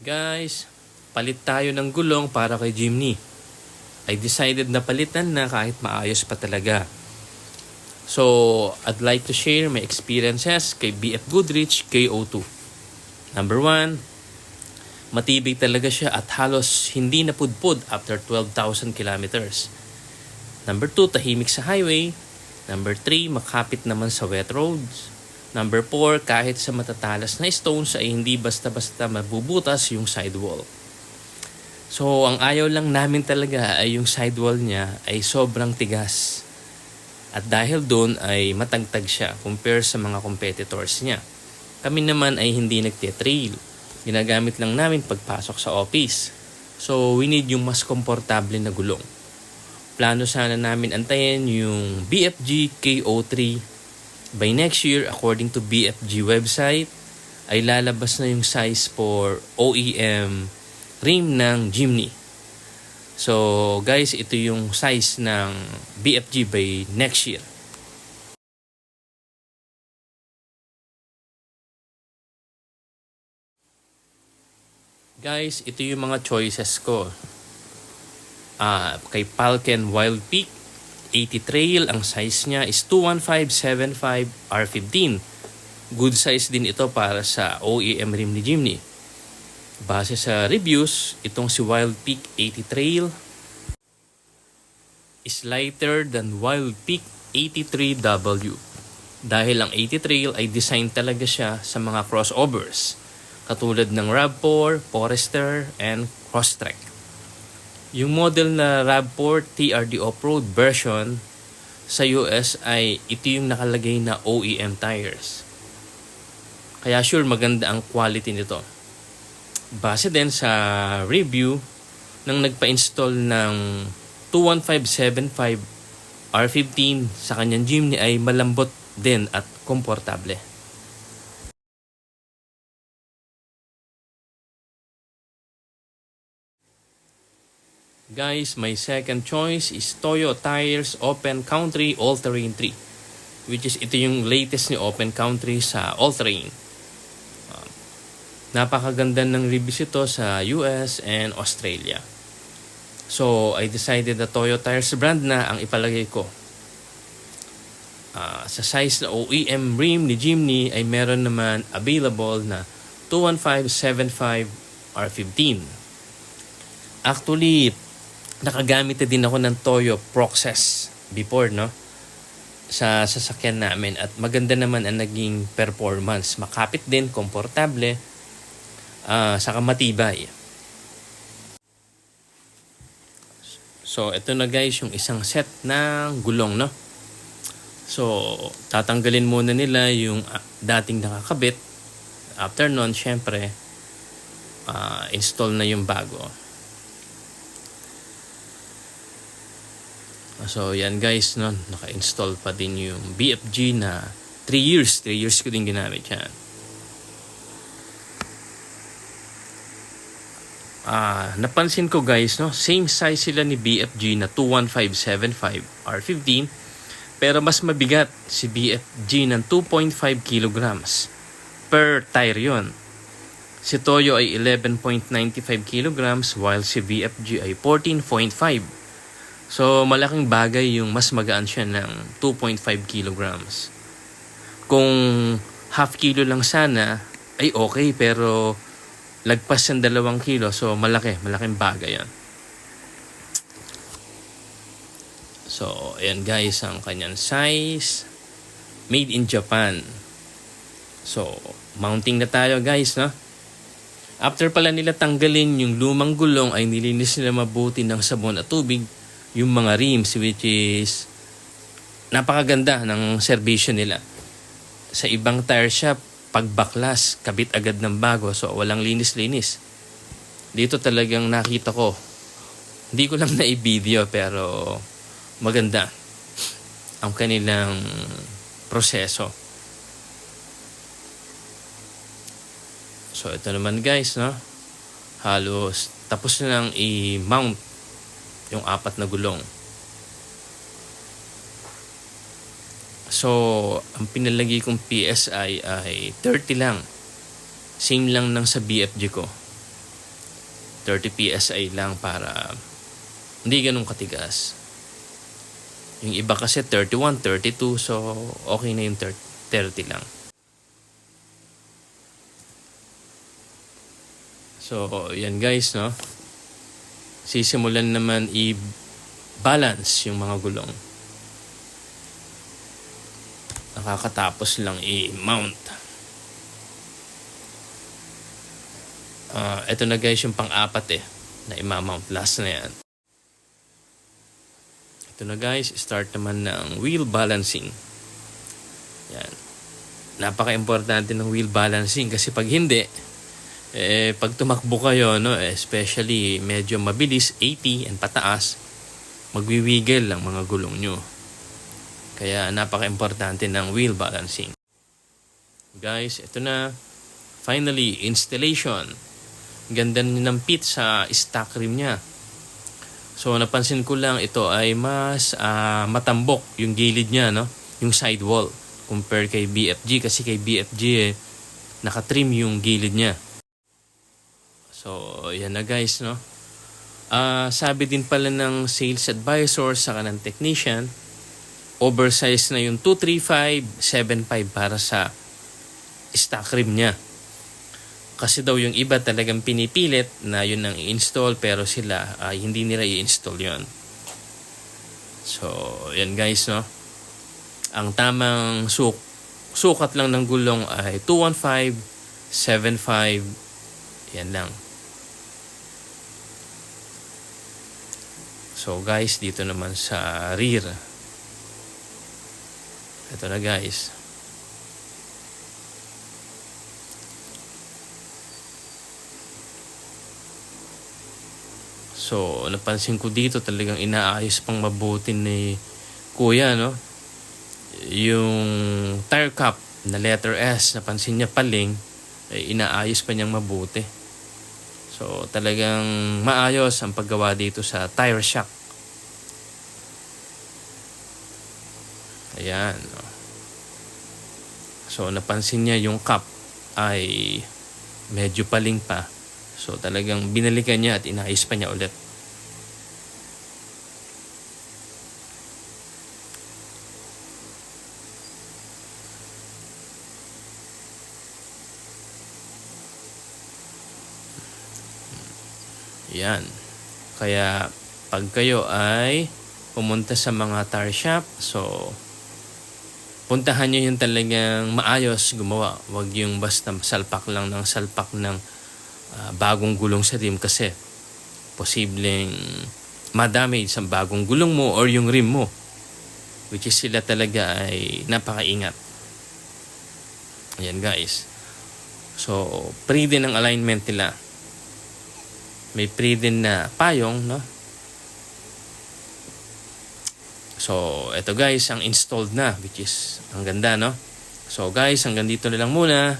Guys, palit tayo ng gulong para kay Jimny. I decided na palitan na kahit maayos pa talaga. So, I'd like to share my experiences kay BF Goodrich KO2. Number 1, matibay talaga siya at halos hindi napudpud after 12,000 kilometers. Number 2, tahimik sa highway. Number 3, makapit naman sa wet roads. Number 4, kahit sa matatalas na stones ay hindi basta-basta mabubutas yung sidewall. So, ang ayaw lang namin talaga ay yung sidewall niya ay sobrang tigas. At dahil doon ay matagtag siya compare sa mga competitors niya. Kami naman ay hindi nagte-trail. Ginagamit lang namin pagpasok sa office. So, we need yung mas komportable na gulong. Plano sana namin antayin yung BFG KO3. By next year, according to BFG website, ay lalabas na yung size for OEM rim ng Jimny. So guys, ito yung size ng BFG by next year. Guys, ito yung mga choices ko. Kay Falken Wild Peak 80 Trail, ang size niya is 215/75 R15. Good size din ito para sa OEM rim ni Jimny. Base sa reviews, itong si Wild Peak 80 Trail is lighter than Wild Peak 83W. Dahil ang 80 Trail ay design talaga siya sa mga crossovers, katulad ng RAV4, Forester, and Crosstrek. Yung model na RAV4 TRD Off-Road version sa US ay ito yung nakalagay na OEM tires. Kaya sure maganda ang quality nito. Base din sa review ng nagpa-install ng 215/75 R15 sa kanyang Jimny ay malambot din at komportable. Guys, my second choice is Toyo Tires Open Country All-Terrain 3, which is ito yung latest ni Open Country sa All-Terrain. Napakaganda ng reviews ito sa US and Australia. So, I decided na Toyo Tires brand na ang ipalagay ko. Sa size na OEM rim ni Jimny ay meron naman available na 215/75 R15. Actually, nakagamit na din ako ng Toyo Proxess before, no? Sa sasakyan namin at maganda naman ang naging performance. Makapit din, komportable, saka matibay. So, ito na guys yung isang set ng gulong, no? So, tatanggalin muna nila yung dating nakakabit. After nun, syempre, install na yung bago. So, yan guys, no? Naka-install pa din yung BFG na 3 years. 3 years ko din ginamit yan. Napansin ko guys, no? Same size sila ni BFG na 215/75 R15. Pero mas mabigat si BFG ng 2.5 kilograms per tire yon. Si Toyo ay 11.95 kilograms while si BFG ay 14.5. So, malaking bagay yung mas magaan siya ng 2.5 kilograms. Kung half kilo lang sana, ay okay, pero lagpas ng 2 kilo, so malaking bagay yan. So, ayan guys, ang kanyang size. Made in Japan. So, mounting na tayo guys, no? After pala nila tanggalin yung lumang gulong, ay nilinis nila mabuti ng sabon at tubig yung mga rims, which is napakaganda ng serbisyo nila. Sa ibang tire shop, pag baklas, kabit agad ng bago, so walang linis-linis. Dito talagang nakita ko, hindi ko lang na-video pero maganda ang kanilang proseso. So ito naman guys, no? Halos tapos na lang i-mount yung 4 na gulong. So, ang pinalagay kong PSI ay 30 lang. Same lang ng sa BFG ko. 30 PSI lang para hindi ganun katigas. Yung iba kasi 31, 32, so okay na yung 30 lang. So, yan guys, no? Sisimulan naman i-balance yung mga gulong. Nakakatapos lang i-mount. Ito na guys yung pang-apat na i-mount. Last na yan. Ito na guys, start naman ng wheel balancing. Yan. Napaka-importante ng wheel balancing kasi pag hindi, pag tumakbo kayo, no, especially medyo mabilis, 80 and pataas, magwiwiggle ang mga gulong nyo. Kaya napaka-importante ng wheel balancing. Guys, ito na. Finally, installation. Ganda ng pit sa stock rim niya. So, napansin ko lang ito ay mas matambok yung gilid niya, no? Yung sidewall. Compare kay BFG. Kasi kay BFG, nakatrim yung gilid niya. So, yan na guys, no? Sabi din pala ng sales advisor sa kanang technician, oversize na yung 235/75 para sa stock rim niya. Kasi daw yung iba talagang pinipilit na yun ang i-install pero sila hindi nila i-install yun. So, yan guys, no? Ang tamang sukat lang ng gulong ay 215/75. Yan lang. So guys, dito naman sa rear. Ito na guys. So, napansin ko dito talagang inaayos pang mabuti ni Kuya, no? Yung tire cap na letter S, napansin niya paling, inaayos pa niyang mabuti. So, talagang maayos ang paggawa dito sa tire shock. Ayan. So, napansin niya yung cap ay medyo paling pa. So, talagang binalikan niya at inaayos pa niya ulit. Yan. Kaya pag kayo ay pumunta sa mga tire shop, so puntahan nyo yung talagang maayos gumawa. Huwag yung basta salpak lang ng salpak ng bagong gulong sa rim kasi posibleng ma-damage ang bagong gulong mo or yung rim mo. Which is sila talaga ay napakaingat. Ayan guys. So, pre din ang alignment nila. May pre din na payong, no? So, ito guys, ang installed na, which is ang ganda, no? So guys, hanggang dito na lang muna.